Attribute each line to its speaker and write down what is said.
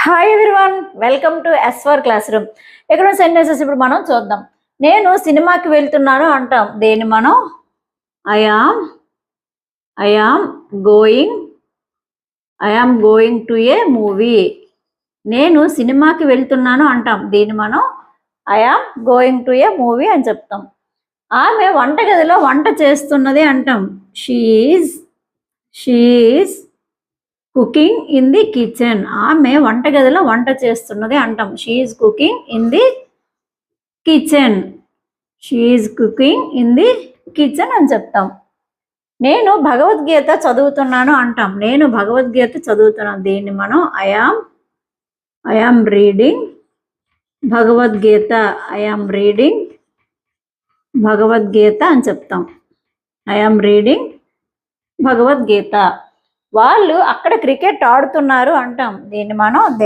Speaker 1: Hi everyone, welcome to S4 class room. ఇక్కడ sentences ఇప్పుడు మనం చూద్దాం. నేను సినిమాకి వెళ్తున్నాను అంటాం. దేన్ని మనం I am going to A movie. నేను సినిమాకి వెళ్తున్నాను అంటాం. దీన్ని మనం I am going to A movie అని చెప్తాం. ఆమె వంటగదిలో వంట చేస్తున్నది అంటాం. She is cooking in the kitchen. ఆమె వంటగదిలో వంట చేస్తున్నది అంటాం. She is cooking in the kitchen. She is cooking in the kitchen అని చెప్తాం. నేను భగవద్గీత చదువుతున్నాను అంటాం. నేను భగవద్గీత చదువుతున్నాను. దీన్ని మనం I am reading Bhagavad Gita. I am reading Bhagavad Gita అని చెప్తాం. I am reading Bhagavad Gita. వాళ్ళు అక్కడ క్రికెట్ ఆడుతున్నారు అంటాం. దీన్ని మనం